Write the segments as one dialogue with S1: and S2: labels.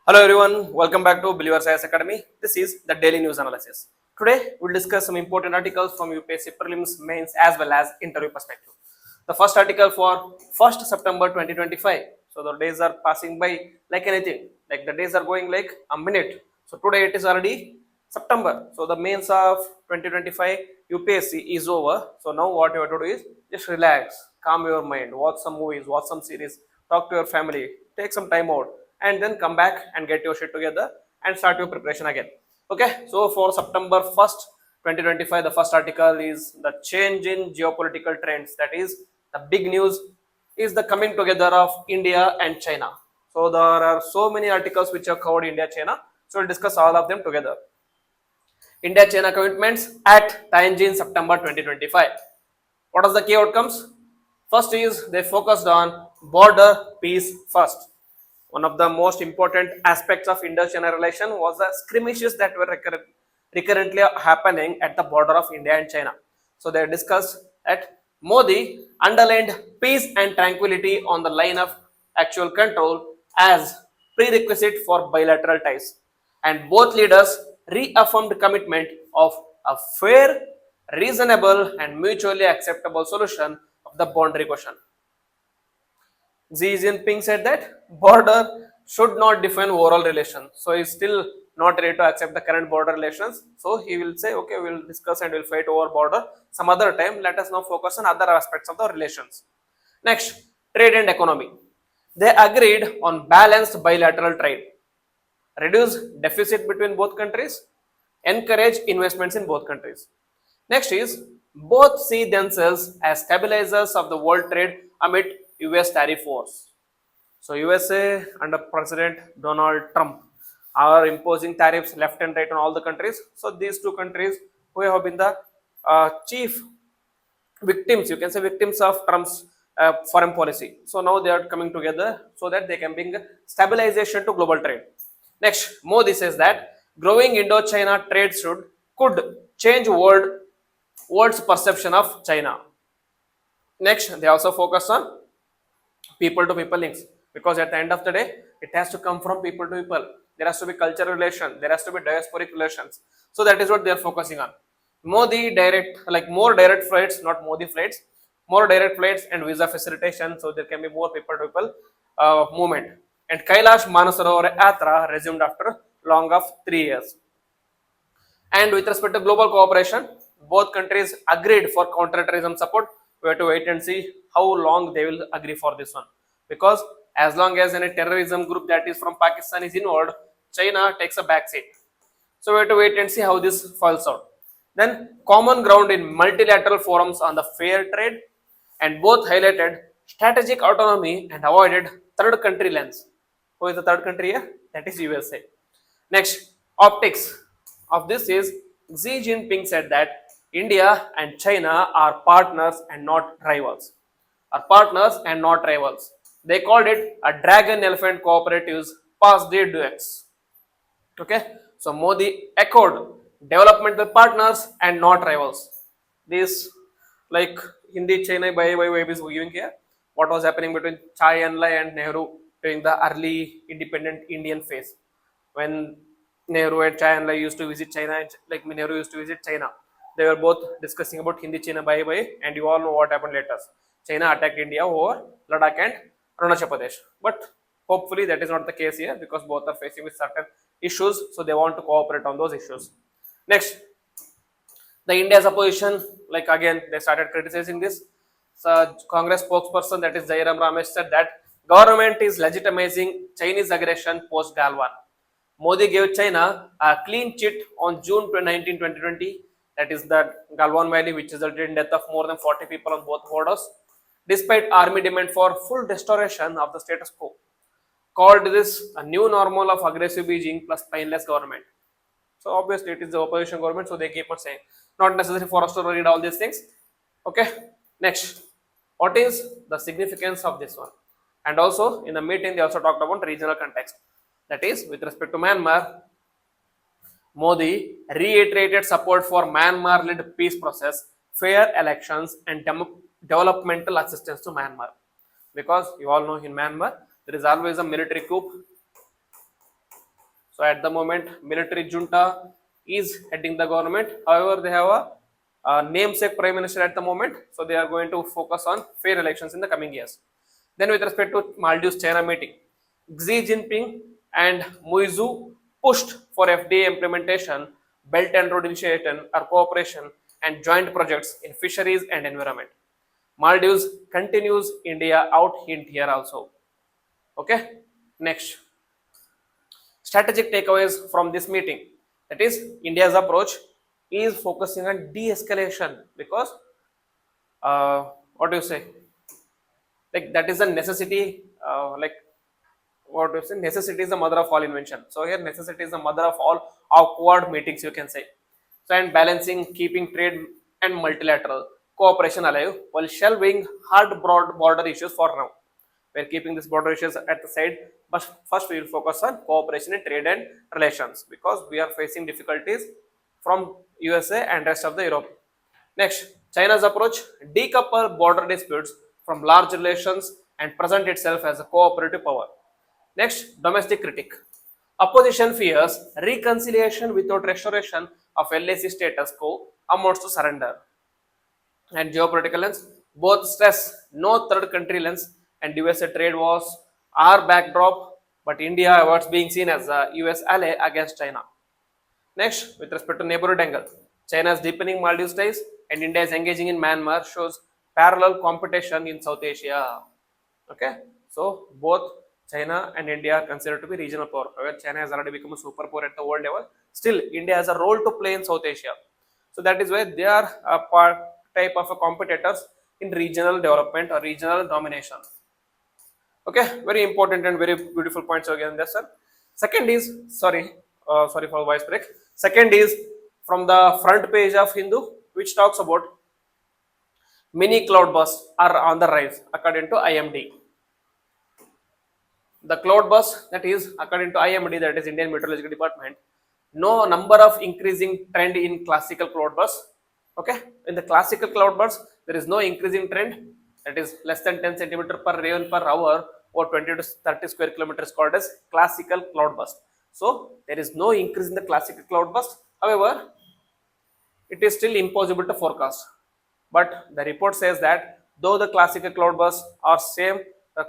S1: Hello everyone, welcome back to Believers IAS Academy. This is the daily news analysis. Today we'll discuss some important articles from UPSC prelims, mains as well as interview perspective. The first article for 1st September 2025. So the days are passing by like anything, like the days are going like a minute. So today it is already September. So the mains of 2025 UPSC is over. So now what you have to do is just relax, calm your mind, watch some movies, watch some series, talk to your family, take some time out, and then come back and get your shit together and start your preparation again. Okay, so for September 1st, 2025, the first article is the change in geopolitical trends. That is, the big news is the coming together of India and China. So there are so many articles which have covered India, China. So we'll discuss all of them together. India-China commitments at Tianjin, September 2025. What are the key outcomes? First is they focused on border peace first. One of the most important aspects of Indo-China relation was the skirmishes that were recurrently happening at the border of India and China. So they discussed that Modi underlined peace and tranquility on the line of actual control as prerequisite for bilateral ties. And both leaders reaffirmed commitment of a fair, reasonable and mutually acceptable solution of the boundary question. Xi Jinping said that border should not define overall relations. So he's still not ready to accept the current border relations. So he will say, okay, we'll discuss and we'll fight over border some other time. Let us now focus on other aspects of the relations. Next, trade and economy. They agreed on balanced bilateral trade, reduce deficit between both countries, encourage investments in both countries. Next is both see themselves as stabilizers of the world trade amid US tariff wars. So USA under President Donald Trump are imposing tariffs left and right on all the countries. So these two countries who have been the chief victims, you can say victims of Trump's foreign policy. So now they are coming together so that they can bring stabilization to global trade. Next, Modi says that growing Indo-China trade could change world's perception of China. Next, they also focus on people to people links because at the end of the day, it has to come from people to people. There has to be cultural relation, there has to be diasporic relations. So that is what they are focusing on. Modi direct, like more direct flights, not Modi flights, more direct flights and visa facilitation. So there can be more people to people movement. And Kailash Manasarovar Yatra resumed after long of 3 years. And with respect to global cooperation, both countries agreed for counter-terrorism support. We have to wait and see how long they will agree for this one. Because as long as any terrorism group that is from Pakistan is involved, China takes a back seat. So we have to wait and see how this falls out. Then common ground in multilateral forums on the fair trade, and both highlighted strategic autonomy and avoided third country lens. Who is the third country here? That is USA. Next, optics of this is Xi Jinping said that India and China are partners and not rivals. Are partners and not rivals. They called it a dragon elephant cooperatives past their duets. Okay, so Modi echoed developmental partners and not rivals. This like Hindi China by is giving here. What was happening between Chai Enlai and Nehru during the early independent Indian phase when Nehru and Chai Enlai used to visit China, like Nehru used to visit China. They were both discussing about Hindi China by, and you all know what happened later. China attacked India over Ladakh and Arunachal Pradesh. But hopefully that is not the case here because both are facing with certain issues, so they want to cooperate on those issues. Next, the India's opposition, like again, they started criticizing this. So Congress spokesperson, that is Jairam Ramesh, said that government is legitimizing Chinese aggression post Galwan. Modi gave China a clean chit on June 19, 2020. That is the Galwan Valley, which resulted in death of more than 40 people on both borders, despite army demand for full restoration of the status quo. Called this a new normal of aggressive Beijing plus spineless government. So obviously it is the opposition government, so they keep on saying. Not necessary for us to read all these things. Okay. Next, what is the significance of this one? And also in the meeting they also talked about regional context. That is, with respect to Myanmar, Modi reiterated support for Myanmar-led peace process, fair elections, and developmental assistance to Myanmar. Because you all know in Myanmar, there is always a military coup So at the moment, military junta is heading the government. However, they have a namesake prime minister at the moment, so they are going to focus on fair elections in the coming years. Then with respect to Maldives China meeting, Xi Jinping and Muizu pushed for FDA implementation, Belt and Road Initiative or cooperation, and joint projects in fisheries and environment. Maldives continues India out hint here also. Okay, next strategic takeaways from this meeting. That is, India's approach is focusing on de-escalation because what do you say? Like that is a necessity. Like what do you say? Necessity is the mother of all invention. So here, necessity is the mother of all awkward meetings. You can say. So and balancing, keeping trade and multilateral cooperation alive while shelving hard broad border issues for now. We're keeping these border issues at the side, but first we will focus on cooperation in trade and relations because we are facing difficulties from USA and rest of the Europe. Next, China's approach decouple border disputes from large relations and present itself as a cooperative power. Next, domestic critique. Opposition fears reconciliation without restoration of LAC status quo amounts to surrender. And geopolitical lens, both stress no third country lens and USA trade wars are backdrop, but India avoids being seen as a US ally against China. Next, with respect to neighborhood angle, China is deepening Maldives ties and India is engaging in Myanmar shows parallel competition in South Asia. Okay, so both China and India are considered to be regional power. However, China has already become a superpower at the world level. Still, India has a role to play in South Asia. So that is why they are a part type of a competitors in regional development or regional domination. Okay, very important and very beautiful points again there, sir. Second is sorry for voice break. Second is from the front page of Hindu, which talks about mini cloud bursts are on the rise according to IMD. The cloud burst, that is according to IMD, that is Indian Meteorological Department, no number of increasing trend in classical cloud burst. Okay, in the classical cloud burst, there is no increasing trend, that is less than 10 centimeter per rain per hour or 20 to 30 square kilometers called as classical cloud burst. So there is no increase in the classical cloud burst. However, it is still impossible to forecast. But the report says that though the classical cloud bursts are same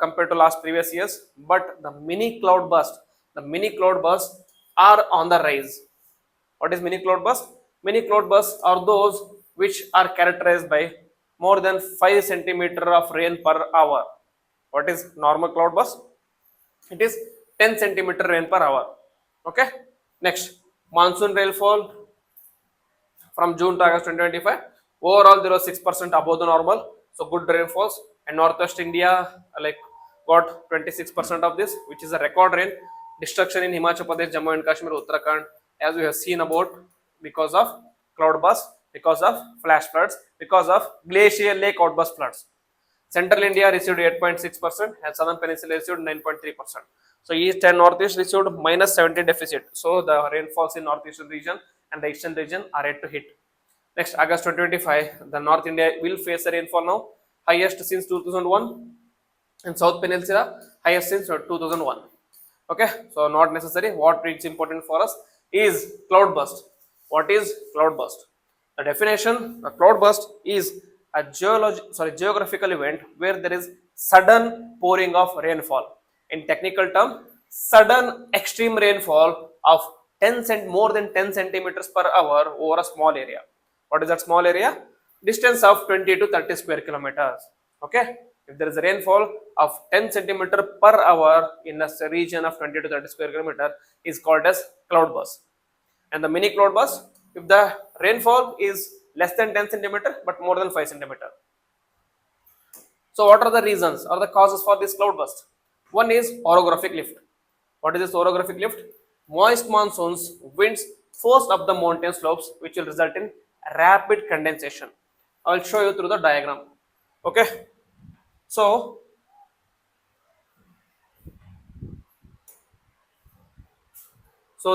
S1: compared to last previous years, but the mini cloud bursts are on the rise. What is mini cloud burst? Mini cloud bursts are those which are characterized by more than 5 centimeter of rain per hour. What is normal cloud burst? It is 10 centimeter rain per hour. Okay. Next, monsoon rainfall from June to August 2025. Overall, there was 6% above the normal. So good rainfalls. And Northwest India like got 26% of this, which is a record rain. Destruction in Himachal Pradesh, Jammu and Kashmir, Uttarakhand, as we have seen about because of cloud burst, because of flash floods, because of glacial lake outburst floods. Central India received 8.6% and Southern Peninsula received 9.3%. So East and Northeast received minus 70 deficit. So the rainfalls in Northeastern region and the Eastern region are yet to hit. Next, August 2025, the North India will face a rainfall now, highest since 2001, and South Peninsula, highest since 2001. Okay, so not necessary. What is important for us is cloud burst. What is cloud burst? The definition: a cloud burst is a geographical event where there is sudden pouring of rainfall. In technical term, sudden extreme rainfall of more than 10 centimeters per hour over a small area. What is that small area? Distance of 20 to 30 square kilometers. Okay. If there is a rainfall of 10 centimeter per hour in a region of 20 to 30 square kilometer is called as cloud burst. And the mini cloud burst, if the rainfall is less than 10 centimeter but more than 5 centimeter. So what are the reasons or the causes for this cloud burst? One is orographic lift. What is this orographic lift? Moist monsoons, winds force up the mountain slopes, which will result in rapid condensation. I will show you through the diagram. Okay. So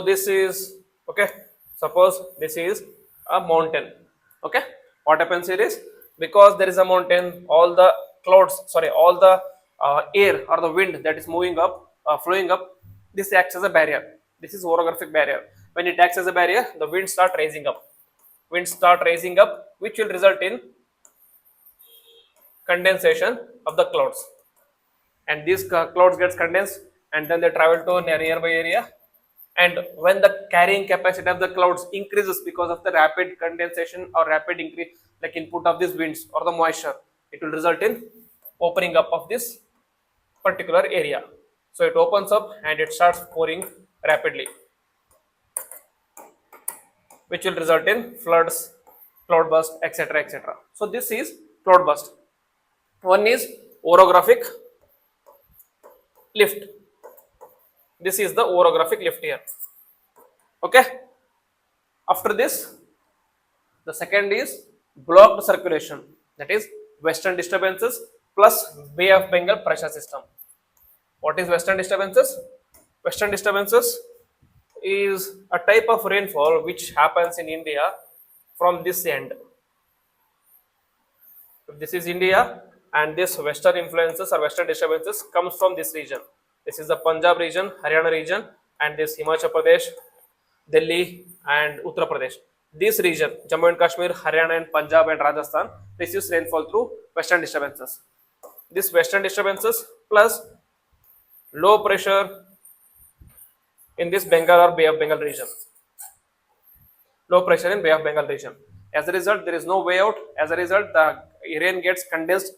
S1: this is okay. Suppose this is a mountain. Okay. What happens here is because there is a mountain, all the air or the wind that is moving up, flowing up, this acts as a barrier. This is orographic barrier. When it acts as a barrier, the winds start rising up. Winds start rising up, which will result in condensation of the clouds. And these clouds gets condensed and then they travel to a nearby area. And when the carrying capacity of the clouds increases because of the rapid condensation or rapid increase, like input of these winds or the moisture, it will result in opening up of this particular area. So it opens up and it starts pouring rapidly, which will result in floods, cloud burst, etc. etc. So this is cloud burst. One is orographic lift. This is the orographic lift here. Okay. After this, the second is blocked circulation. That is western disturbances plus Bay of Bengal pressure system. What is western disturbances? Western disturbances is a type of rainfall which happens in India from this end. If this is India and this western influences or western disturbances comes from this region. This is the Punjab region, Haryana region, and this Himachal Pradesh, Delhi and Uttar Pradesh. This region, Jammu and Kashmir, Haryana and Punjab and Rajasthan, receives rainfall through western disturbances. This western disturbances plus low pressure in this Bengal or Bay of Bengal region. Low pressure in Bay of Bengal region. As a result, there is no way out. As a result, the rain gets condensed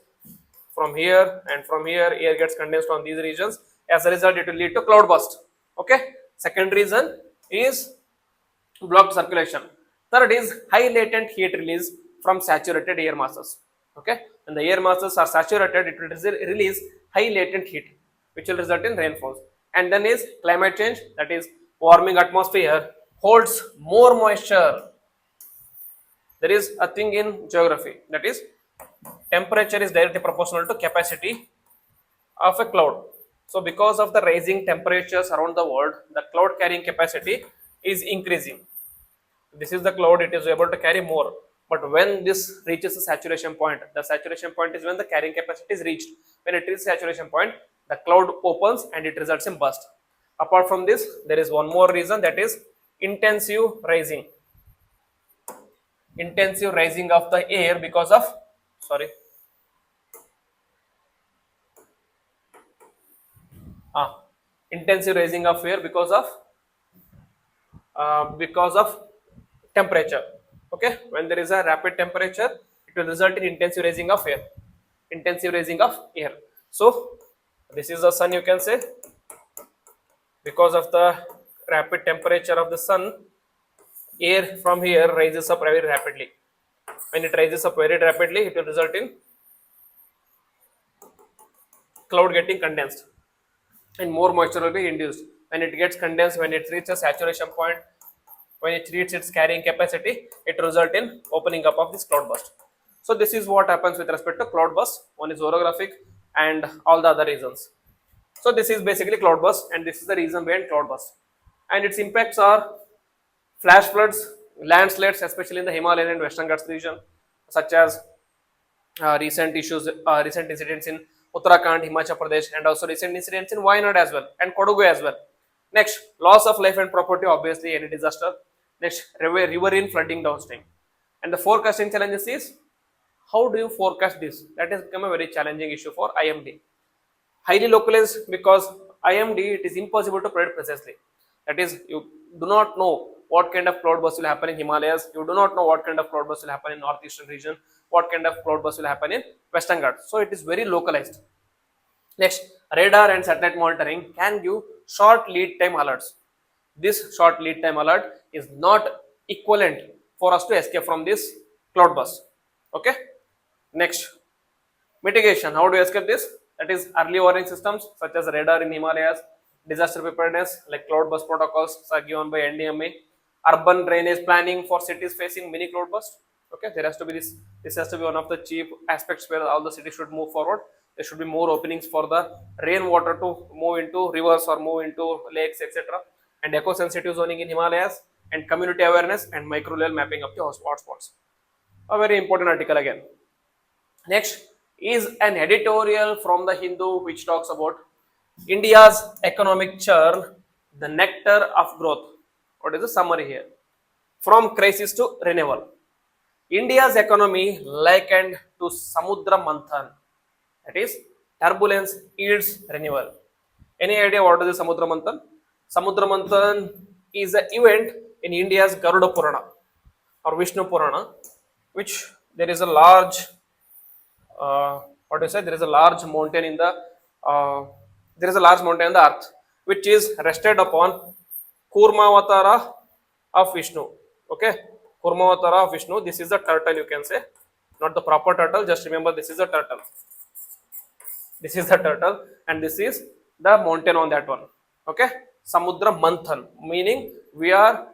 S1: from here and from here, air gets condensed on these regions. As a result, it will lead to cloud burst. Okay. Second reason is blocked circulation. Third is high latent heat release from saturated air masses. Okay. When the air masses are saturated, it will release high latent heat, which will result in rainfalls. And then is climate change, that is warming atmosphere holds more moisture. There is a thing in geography, that is temperature is directly proportional to capacity of a cloud. So because of the rising temperatures around the world, the cloud carrying capacity is increasing. This is the cloud, it is able to carry more. But when this reaches the saturation point is when the carrying capacity is reached. When it reaches saturation point, the cloud opens and it results in burst. Apart from this, there is one more reason, that is intensive rising. Intensive rising of the air because of, intensive rising of air because of temperature. Okay, when there is a rapid temperature, it will result in intensive rising of air. Intensive rising of air. So this is the sun, you can say. Because of the rapid temperature of the sun, air from here rises up very rapidly. When it rises up very rapidly, it will result in cloud getting condensed and more moisture will be induced. When it gets condensed, when it reaches saturation point, when it reaches its carrying capacity, it result in opening up of this cloud burst. So this is what happens with respect to cloud burst. One is orographic and all the other reasons. So this is basically cloud burst and this is the reason behind cloud burst. And its impacts are flash floods, landslides, especially in the Himalayan and Western Ghats region, such as recent incidents in Uttarakhand, Himachal Pradesh, and also recent incidents in Wayanad as well, and Kodagu as well. Next, loss of life and property, obviously any disaster. Next, riverine flooding downstream. And the forecasting challenges is, how do you forecast this? That has become a very challenging issue for IMD. Highly localized, because IMD, it is impossible to predict precisely. That is, you do not know what kind of cloud burst will happen in Himalayas. You do not know what kind of cloud burst will happen in northeastern region. What kind of cloud burst will happen in Western Ghats. So it is very localized. Next, radar and satellite monitoring can give short lead time alerts. This short lead time alert is not equivalent for us to escape from this cloud burst. Okay. Next, mitigation. How do you escape this? That is early warning systems such as radar in Himalayas, disaster preparedness like cloud burst protocols are given by NDMA, urban drainage planning for cities facing mini cloud burst. Okay, there has to be this. This has to be one of the chief aspects where all the cities should move forward. There should be more openings for the rainwater to move into rivers or move into lakes, etc. And eco-sensitive zoning in Himalayas and community awareness and micro-level mapping of the hotspots. A very important article again. Next is an editorial from the Hindu which talks about India's economic churn the nectar of growth. What is the summary here? From crisis to renewal. India's economy likened to Samudra Manthan. That is, turbulence yields renewal. Any idea what is the Samudra Manthan? Samudra Manthan is an event in India's Garuda Purana or Vishnu Purana, which there is a large what do you say? There is a large mountain in the uh, there is a large mountain in the earth, which is rested upon Kurmavatara of Vishnu. Okay, Kurmavatara of Vishnu. This is the turtle, you can say, not the proper turtle. Just remember, this is the turtle. This is the turtle, and this is the mountain on that one. Okay, Samudra Manthan, meaning we are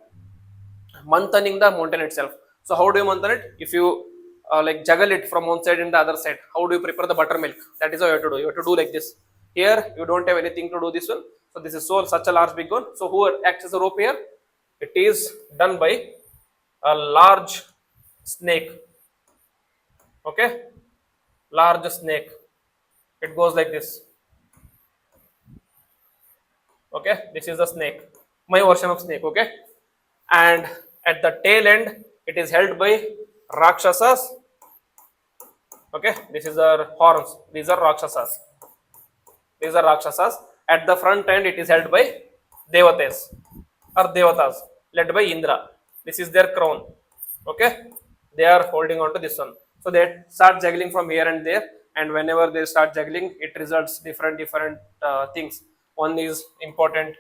S1: manthaning the mountain itself. So how do you manthan it? If you like juggle it from one side and the other side, how do you prepare the buttermilk? That is how you have to do. You have to do like this. Here you don't have anything to do this one. So this is so such a large big one. So who acts as a rope here? It is done by a large snake. Okay, large snake. It goes like this. Okay, this is the snake. My version of snake. Okay, and at the tail end it is held by Rakshasas. Okay, this is our horns. These are Rakshasas. These are Rakshasas. At the front end, it is held by Devatas or Devatas, led by Indra. This is their crown. Okay, they are holding on to this one. So they start juggling from here and there, and whenever they start juggling, it results different things. One is important,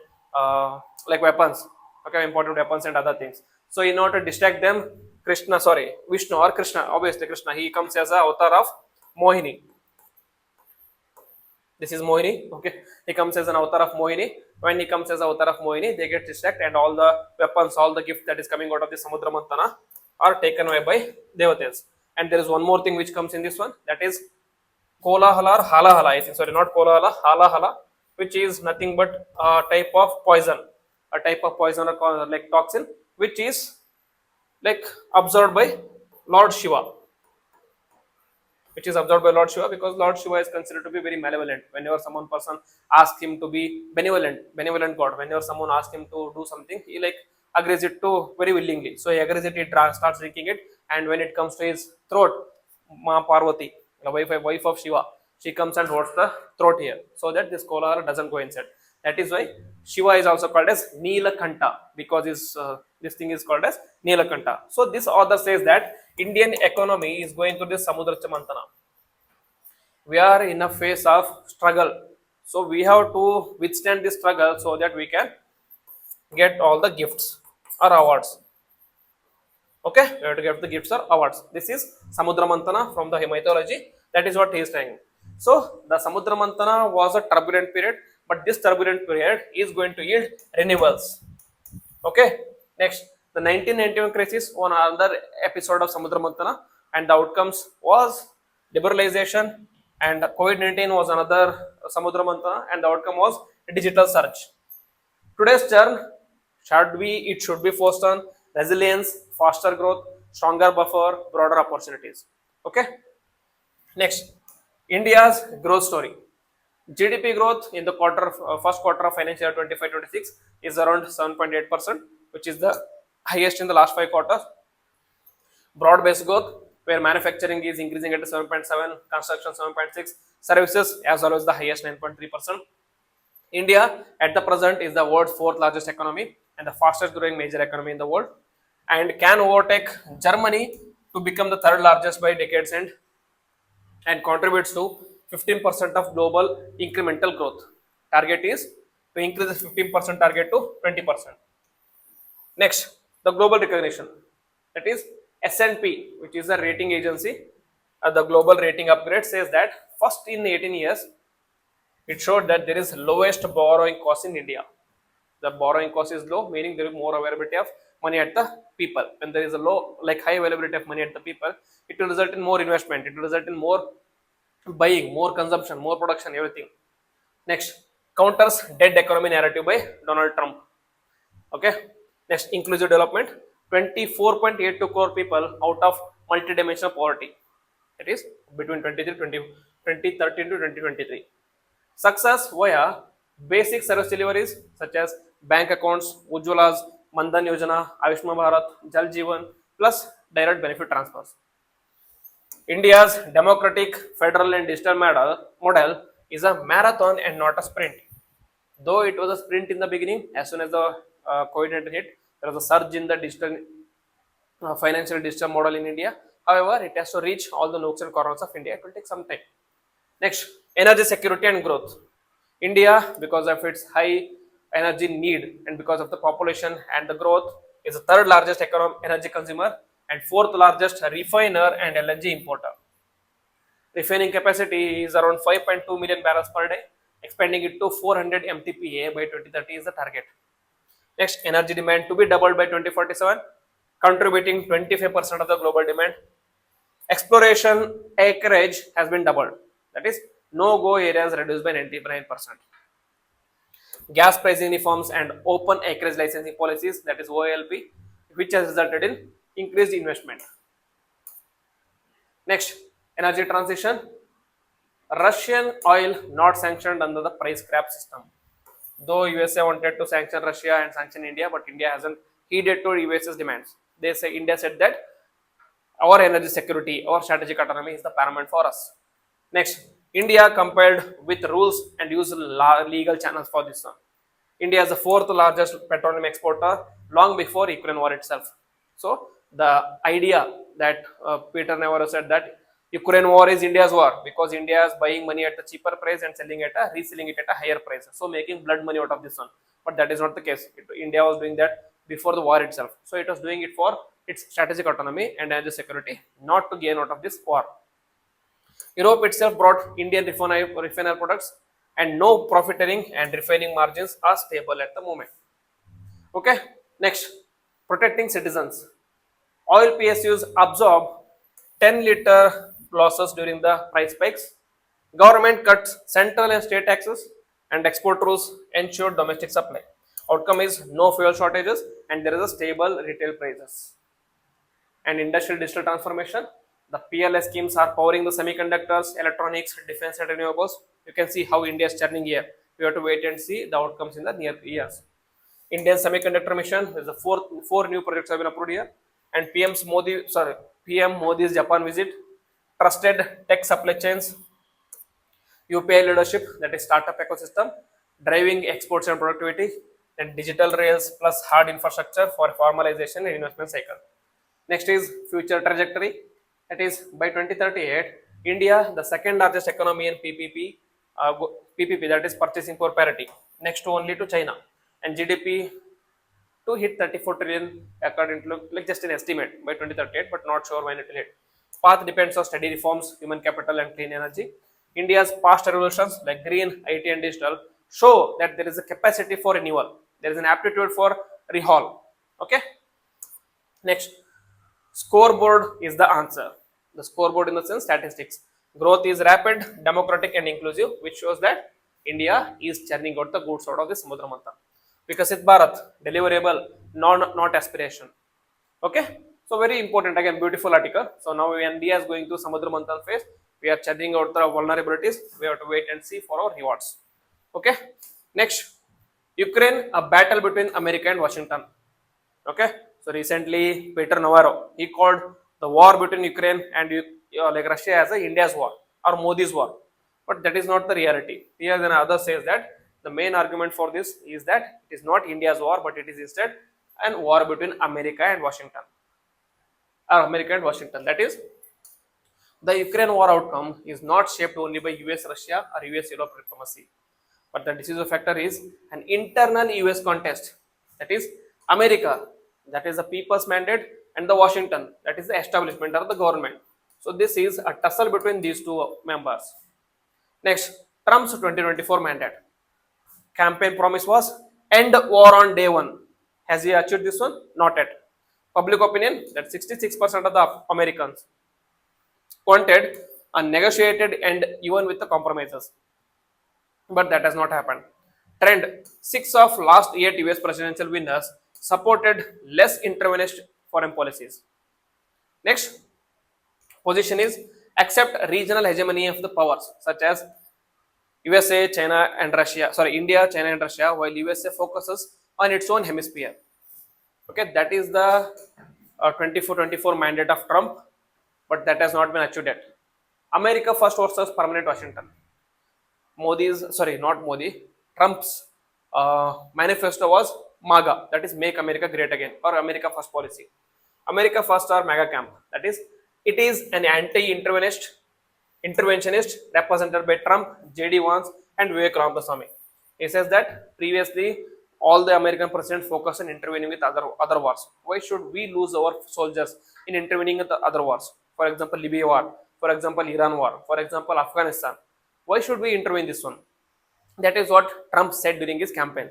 S1: like weapons. Okay, important weapons and other things. So in order to distract them, Vishnu or Krishna, obviously Krishna, he comes as a avatar of Mohini. This is Mohini. Okay, he comes as an avatar of Mohini. When he comes as an avatar of Mohini, they get distracted, and all the weapons, all the gift that is coming out of the Samudra Mantana are taken away by Devatas. And there is one more thing which comes in this one, that is Kolahala or Halahala. I think, sorry, not Kolahala, Halahala, which is nothing but a type of poison, or like toxin, which is like absorbed by Lord Shiva, because Lord Shiva is considered to be very malevolent. Whenever someone person asks him to be benevolent God, whenever someone asks him to do something, he like agrees it to very willingly. So he agrees it, he starts drinking it, and when it comes to his throat, Ma Parvati, the wife of Shiva, she comes and holds the throat here, so that this kolar doesn't go inside. That is why Shiva is also called as Neelakanta, because this thing is called as Neelakanta. So this author says that Indian economy is going through this Samudra Mantana. We are in a phase of struggle. So we have to withstand this struggle so that we can get all the gifts or awards. Okay, we have to get the gifts or awards. This is Samudra Mantana from the mythology. That is what he is saying. So the Samudra Mantana was a turbulent period, but this turbulent period is going to yield renewals. Okay, next, the 1991 crisis on another episode of Samudra Mantana, and the outcomes was liberalization, and COVID-19 was another Samudra Mantana, and the outcome was a digital surge. Today's turn should be focused on resilience, faster growth, stronger buffer, broader opportunities. Okay. Next, India's growth story. GDP growth in the first quarter of financial year 25-26 is around 7.8%, which is the highest in the last 5 quarters. Broad-based growth, where manufacturing is increasing at 7.7, construction 7.6, services as always the highest 9.3%. India at the present is the world's fourth largest economy and the fastest growing major economy in the world, and can overtake Germany to become the third largest by decade's end, and contributes to 15% of global incremental growth. Target is to increase the 15% target to 20%. Next, the global recognition. That is S&P, which is a rating agency. The global rating upgrade says that first in 18 years, it showed that there is lowest borrowing cost in India. The borrowing cost is low, meaning there is more availability of money at the people. When there is a high availability of money at the people, it will result in more investment, it will result in more buying, more consumption, more production, everything. Next, counters dead economy narrative by Donald Trump. Okay. Next, inclusive development. 24.82 crore people out of multidimensional poverty. It is between 2013 to 2023. Success via basic service deliveries such as bank accounts, Ujjwalas, Mandan Yojana, Ayushman Bharat, Jal Jeevan, plus direct benefit transfers. India's democratic, federal, and digital model is a marathon and not a sprint. Though it was a sprint in the beginning, as soon as the COVID-19 hit, there was a surge in the digital financial digital model in India. However, it has to reach all the nooks and corners of India. It will take some time. Next, energy security and growth. India, because of its high energy need and because of the population and the growth, is the third largest energy consumer and fourth largest refiner and LNG importer. Refining capacity is around 5.2 million barrels per day, expanding it to 400 MTPA by 2030 is the target. Next, energy demand to be doubled by 2047, contributing 25% of the global demand. Exploration acreage has been doubled. That is, no-go areas reduced by 99%. Gas pricing reforms and open acreage licensing policies, that is OALP, which has resulted in increased investment. Next, energy transition. Russian oil not sanctioned under the price cap system. Though USA wanted to sanction Russia and sanction India, but India hasn't heeded to US's demands. India said that our energy security, our strategic autonomy is the paramount for us. Next, India complied with rules and used legal channels for this one. India is the fourth largest petroleum exporter long before Ukraine war itself. So the idea that Peter Navarro said that Ukraine war is India's war because India is buying money at a cheaper price and reselling it at a higher price. So making blood money out of this one. But that is not the case. India was doing that before the war itself. So it was doing it for its strategic autonomy and energy security, not to gain out of this war. Europe itself brought Indian refiner products and no profiteering and refining margins are stable at the moment. Okay, next, protecting citizens. Oil PSUs absorb 10-liter losses during the price spikes. Government cuts central and state taxes and export rules ensure domestic supply. Outcome is no fuel shortages and there is a stable retail prices. And industrial digital transformation. The PLS schemes are powering the semiconductors, electronics, defense and renewables. You can see how India is churning here. We have to wait and see the outcomes in the near years. Indian semiconductor mission is the four new projects have been approved here. And PM Modi's Japan visit, trusted tech supply chains, UPI leadership, that is startup ecosystem, driving exports and productivity, and digital rails plus hard infrastructure for formalization and investment cycle. Next is future trajectory. That is by 2038, India, the second largest economy in PPP, that is purchasing power parity, next only to China, and GDP to hit 34 trillion according to like just an estimate by 2038, but not sure when it will hit. Path depends on steady reforms, human capital, and clean energy. India's past revolutions like green, IT, and digital show that there is a capacity for renewal. There is an aptitude for rehaul. Okay. Next, scoreboard is the answer. The scoreboard in the sense statistics. Growth is rapid, democratic, and inclusive, which shows that India is churning out the goods out of the Samudra Manthan. Vikasit Bharat, deliverable, not aspiration. Okay, so very important again, beautiful article. So now India is going to Samudra Manthan phase. We are churning out the vulnerabilities. We have to wait and see for our rewards. Okay, next, Ukraine, a battle between America and Washington. Okay, so recently Peter Navarro, he called the war between Ukraine and like Russia as a India's war or Modi's war, but that is not the reality. Here then others says that the main argument for this is that it is not India's war, but it is instead an war between America and Washington. America and Washington. That is, the Ukraine war outcome is not shaped only by US Russia or US Europe diplomacy, but the decisive factor is an internal US contest. That is America, that is the people's mandate, and the Washington, that is the establishment or the government. So this is a tussle between these two members. Next, Trump's 2024 mandate. Campaign promise was end war on day one. Has he achieved this one? Not yet. Public opinion, that 66% of the Americans wanted a negotiated end even with the compromises, but that has not happened. Trend, 6 of last 8 US presidential winners supported less interventionist foreign policies. Next, position is accept regional hegemony of the powers such as USA, China and Russia, India, China and Russia, while USA focuses on its own hemisphere. Okay, that is the 24 mandate of Trump, but that has not been achieved yet. America first versus permanent Washington. Modi's, sorry, not Modi, Trump's manifesto was MAGA, that is Make America Great Again, or America First policy. America First or MAGA camp, that is, it is an interventionist represented by Trump, JD Vance, and Vivek Ramaswamy. He says that previously all the American presidents focused on intervening with other wars. Why should we lose our soldiers in intervening with the other wars? For example, Libya war, for example, Iran war, for example, Afghanistan. Why should we intervene this one? That is what Trump said during his campaign.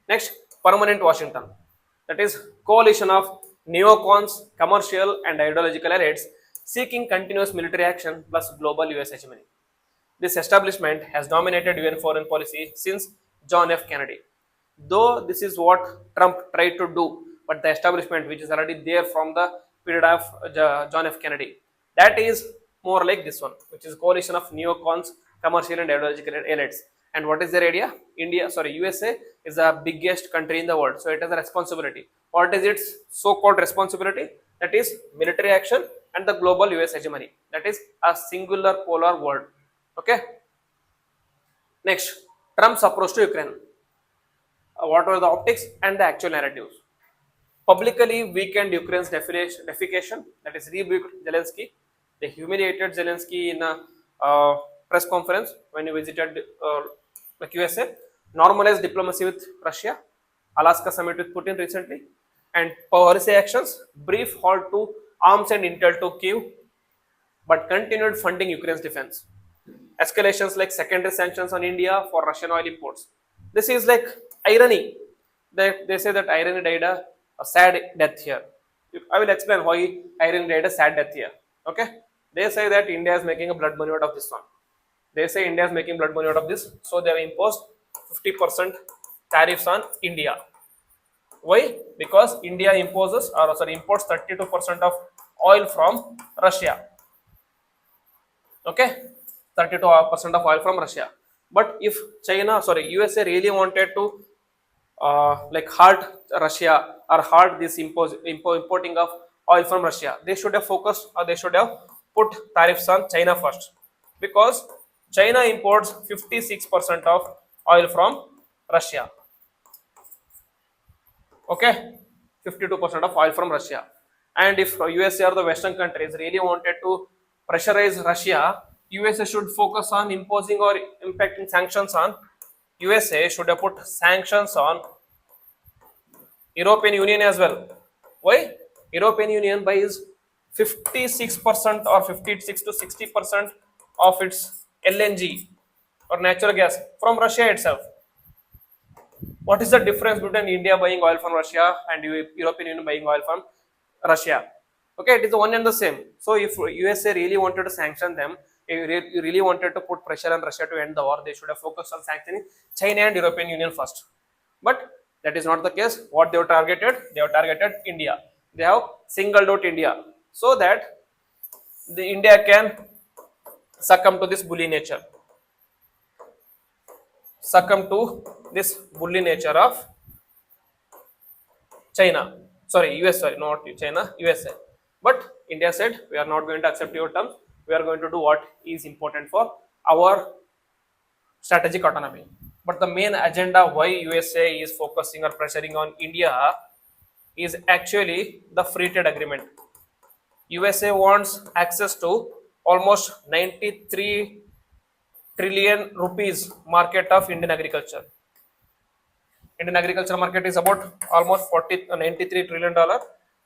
S1: Next, permanent Washington. That is coalition of neocons, commercial and ideological elites seeking continuous military action plus global US hegemony. This establishment has dominated UN foreign policy since John F. Kennedy. Though this is what Trump tried to do, but the establishment which is already there from the period of John F. Kennedy, that is more like this one, which is coalition of neocons, commercial and ideological elites. And what is their idea? USA is the biggest country in the world, so it has a responsibility. What is its so-called responsibility? That is military action and the global US hegemony. That is a singular polar world. Okay. Next, Trump's approach to Ukraine. What were the optics and the actual narratives? Publicly weakened Ukraine's defecation, that is rebuked Zelensky. They humiliated Zelensky in a press conference when he visited like USA. Normalized diplomacy with Russia. Alaska summit with Putin recently. And policy actions, brief halt to arms and intel to Kyiv, but continued funding Ukraine's defense. Escalations like secondary sanctions on India for Russian oil imports. This is like irony. They say that irony died a sad death here. I will explain why irony died a sad death here. Okay? They say that India is making a blood money out of this one. They say India is making blood money out of this, so they have imposed 50% tariffs on India. Why? Because India imports 32% of oil from Russia. Okay, 32% of oil from Russia. But if USA really wanted to halt Russia or halt this importing of oil from Russia, they should have focused, or they should have put tariffs on China first, because China imports 56% of oil from Russia. Okay, 52% of oil from Russia. And if USA or the Western countries really wanted to pressurize Russia, USA should focus on imposing or impacting sanctions on USA, should have put sanctions on European Union as well. Why? European Union buys 56% or 56 to 60% of its LNG or natural gas from Russia itself. What is the difference between India buying oil from Russia and European Union buying oil from Russia? Okay, it is the one and the same. So if USA really wanted to sanction them, you really wanted to put pressure on Russia to end the war, they should have focused on sanctioning China and European Union first. But that is not the case. What they have targeted? They have targeted India. They have singled out India so that the India can succumb to this bully nature. Succumb to this bully nature of China. Not China, USA. But India said, we are not going to accept your terms. We are going to do what is important for our strategic autonomy. But the main agenda why USA is focusing or pressuring on India is actually the free trade agreement. USA wants access to almost 93 trillion rupees market of Indian agriculture. Indian agriculture market is about almost 93 trillion dollar.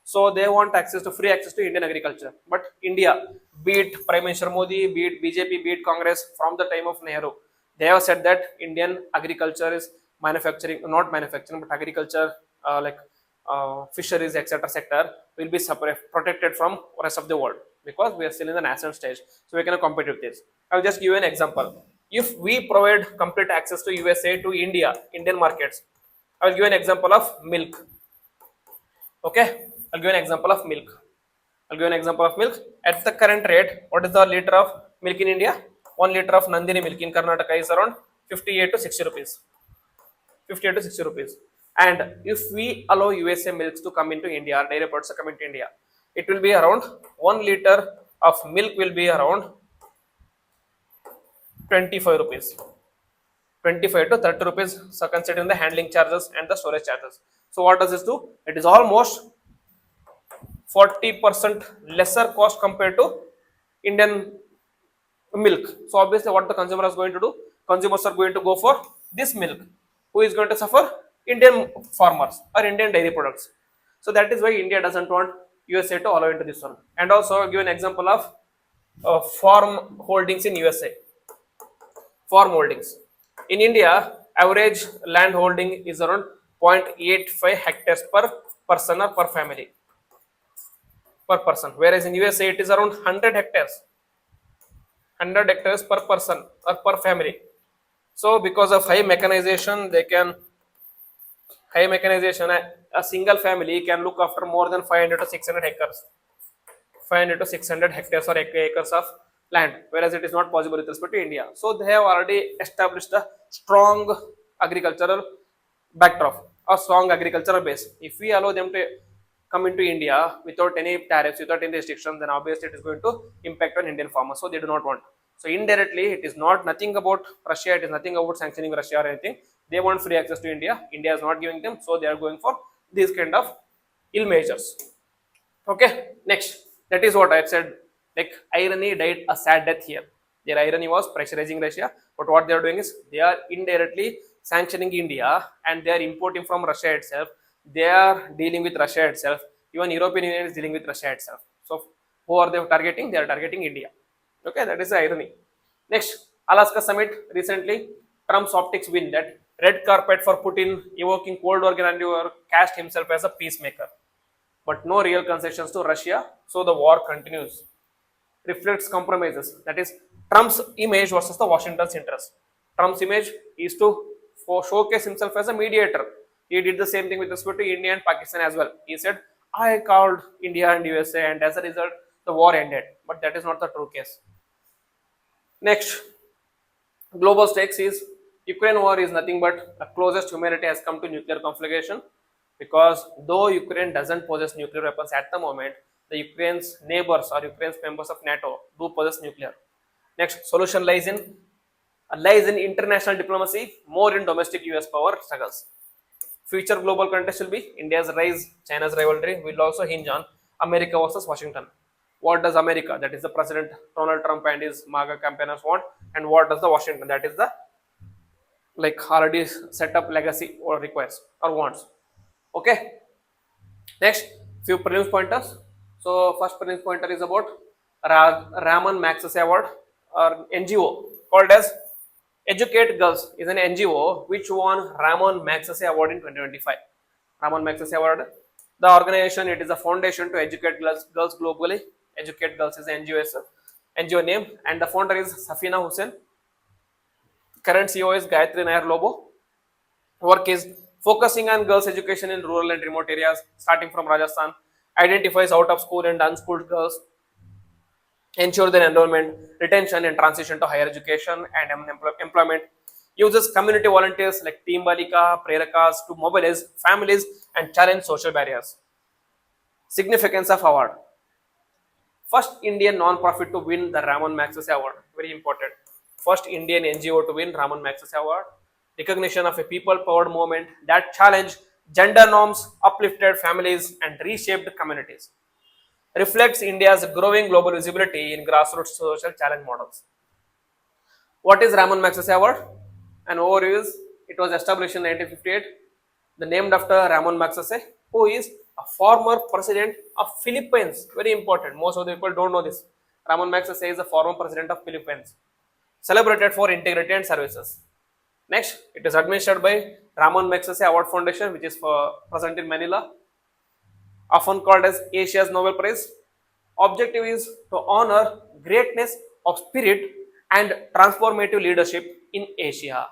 S1: So they want free access to Indian agriculture. But India, be it Prime Minister Modi, be it BJP, be it Congress, from the time of Nehru, they have said that Indian agriculture is not manufacturing, but agriculture fisheries, etc. sector will be protected from rest of the world, because we are still in the nascent stage. So we cannot compete with this. I will just give you an example. If we provide complete access to USA, to Indian markets, I will give an example of milk. Okay, I'll give an example of milk. At the current rate, what is the liter of milk in India? 1 liter of Nandini milk in Karnataka is around 58 to 60 rupees. And if we allow USA milks to come into India, or dairy products to come into India, it will be around 1 liter of milk will be around 25 rupees, 25 to 30 rupees. So considering the handling charges and the storage charges. So what does this do? It is almost 40% lesser cost compared to Indian milk. So obviously, what the consumer is going to do? Consumers are going to go for this milk. Who is going to suffer? Indian farmers or Indian dairy products. So that is why India doesn't want USA to allow into this one. And also, I'll give an example of farm holdings in USA. Farm holdings in India, average land holding is around 0.85 hectares per person or per family per person. Whereas in USA, it is around 100 hectares per person or per family. So because of high mechanization, a single family can look after more than 500 to 600 hectares, 500 to 600 hectares or acres of land, whereas it is not possible with respect to India. So they have already established a strong agricultural backdrop, a strong agricultural base. If we allow them to come into India without any tariffs, without any restrictions, then obviously it is going to impact on Indian farmers. So they do not want. So indirectly, it is not nothing about Russia. It is nothing about sanctioning Russia or anything. They want free access to India. India is not giving them, so they are going for these kind of ill measures. Okay, next. That is what I said. Like irony died a sad death here. Their irony was pressurizing Russia, but what they are doing is they are indirectly sanctioning India and they are importing from Russia itself. They are dealing with Russia itself. Even European Union is dealing with Russia itself. So who are they targeting? They are targeting India. Okay, that is the irony. Next, Alaska summit recently. Trump's optics win that red carpet for Putin, evoking Cold War grandeur, cast himself as a peacemaker. But no real concessions to Russia, so the war continues. Reflects compromises. That is Trump's image versus the Washington's interest. Trump's image is to showcase himself as a mediator. He did the same thing with respect to India and Pakistan as well. He said, I called India and USA, and as a result, the war ended. But that is not the true case. Next, global stakes is Ukraine war is nothing but the closest humanity has come to nuclear conflagration, because though Ukraine doesn't possess nuclear weapons at the moment, the Ukraine's neighbors or Ukraine's members of NATO do possess nuclear. Next, solution lies in international diplomacy, more in domestic US power struggles. Future global contest will be India's rise, China's rivalry will also hinge on America versus Washington. What does America, that is the President Donald Trump and his MAGA campaigners want, and what does the Washington, that is the like already set up legacy or requires or wants. Okay. Next, few prelims pointers. So first prelims pointer is about Raman Magsaysay Award or NGO called as Educate Girls is an NGO which won Raman Magsaysay Award in 2025. Raman Magsaysay Award. The organization, it is a foundation to educate girls globally. Educate Girls is an NGO name, and the founder is Safina Hussain. Current CEO is Gayatri Nair Lobo. Work is focusing on girls' education in rural and remote areas, starting from Rajasthan, identifies out of school and unschooled girls, ensure their enrollment, retention, and transition to higher education and employment, uses community volunteers like Team Balika, Prerakas to mobilize families and challenge social barriers. Significance of award. First Indian non-profit to win the Raman Magsaysay Award. Very important. First Indian NGO to win Raman Magsaysay Award. Recognition of a people-powered movement that challenged gender norms, uplifted families, and reshaped communities. Reflects India's growing global visibility in grassroots social challenge models. What is Raman Magsaysay Award? An overview is it was established in 1958. The named after Raman Magsaysay, who is a former president of Philippines. Very important. Most of the people don't know this. Raman Magsaysay is the former president of Philippines. Celebrated for integrity and services. Next, it is administered by Raman Magsaysay Award Foundation, which is present in Manila, often called as Asia's Nobel Prize. Objective is to honor greatness of spirit and transformative leadership in Asia.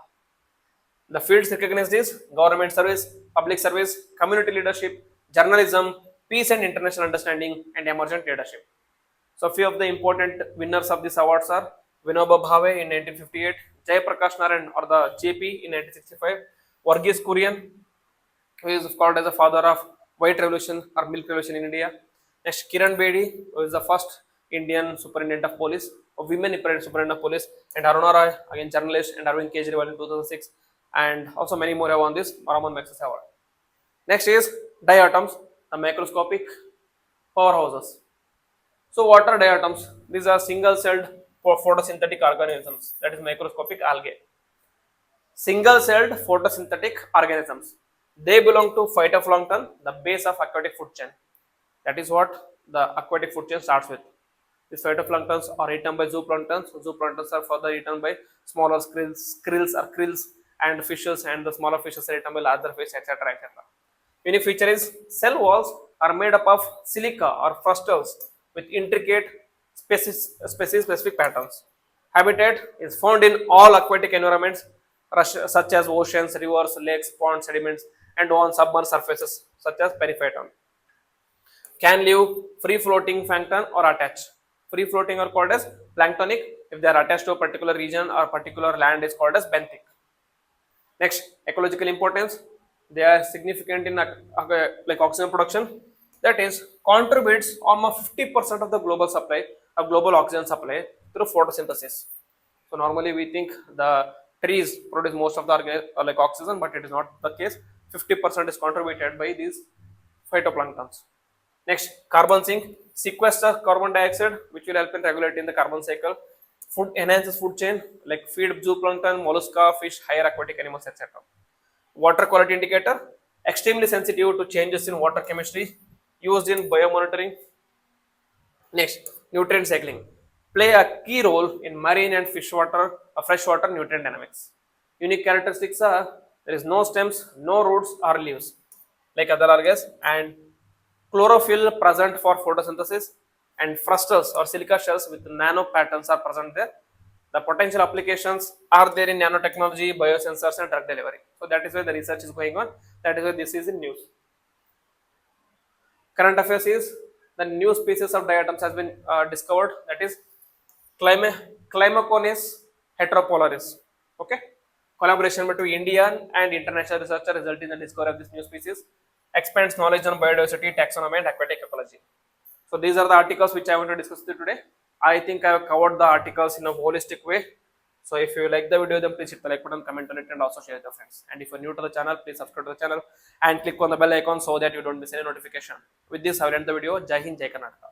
S1: The fields recognized is government service, public service, community leadership, journalism, peace and international understanding, and emergent leadership. So, few of the important winners of these awards are Vinoba Bhave in 1958, Jay Prakash Narayan or the JP in 1965, Varghese Kurian, who is called as the father of white revolution or milk revolution in India. Next, Kiran Bedi, who is the first Indian superintendent of police, a women superintendent of police, and Aruna Roy, again journalist, and Arvind Kejriwal in 2006, and also many more have won this Raman Magsaysay Award. Next is diatoms, the macroscopic powerhouses. So what are diatoms? These are single-celled photosynthetic organisms, that is microscopic algae. Single-celled photosynthetic organisms. They belong to phytoplankton, the base of aquatic food chain. That is what the aquatic food chain starts with. These phytoplanktons are eaten by zooplanktons. Zooplanktons are further eaten by smaller skrills and fishes, and the smaller fishes are eaten by larger fish, etc. etc. Unique feature is cell walls are made up of silica or frustals with intricate species-specific patterns. Habitat is found in all aquatic environments such as oceans, rivers, lakes, ponds, sediments, and on submerged surfaces such as periphyton. Can live free floating plankton or attached. Free floating are called as planktonic. If they are attached to a particular region or particular land is called as benthic. Next, ecological importance. They are significant in like oxygen production. That is, contributes almost 50% of the global supply of global oxygen supply through photosynthesis. So normally we think the trees produce most of the like oxygen, but it is not the case. 50% is contributed by these phytoplanktons. Next, carbon sink sequester carbon dioxide, which will help in regulating the carbon cycle. Food enhances food chain, like feed zooplankton, mollusca, fish, higher aquatic animals, etc. Water quality indicator, extremely sensitive to changes in water chemistry, used in biomonitoring. Next, nutrient cycling, play a key role in marine and freshwater nutrient dynamics. Unique characteristics are there is no stems, no roots or leaves like other algae, and chlorophyll present for photosynthesis, and frustals or silica shells with nano patterns are present there. The potential applications are there in nanotechnology, biosensors, and drug delivery. So that is why the research is going on. That is why this is in news. Current affairs is the new species of diatoms has been discovered. That is Climaconis heteropolaris. Okay, collaboration between Indian and international researcher resulted in the discovery of this new species. Expands knowledge on biodiversity, taxonomy, and aquatic ecology. So these are the articles which I want to discuss with you today. I think I have covered the articles in a holistic way. So if you like the video, then please hit the like button, comment on it, and also share with your friends. And if you're new to the channel, please subscribe to the channel and click on the bell icon so that you don't miss any notification. With this, I will end the video. Jai Hind, Jai Karnataka.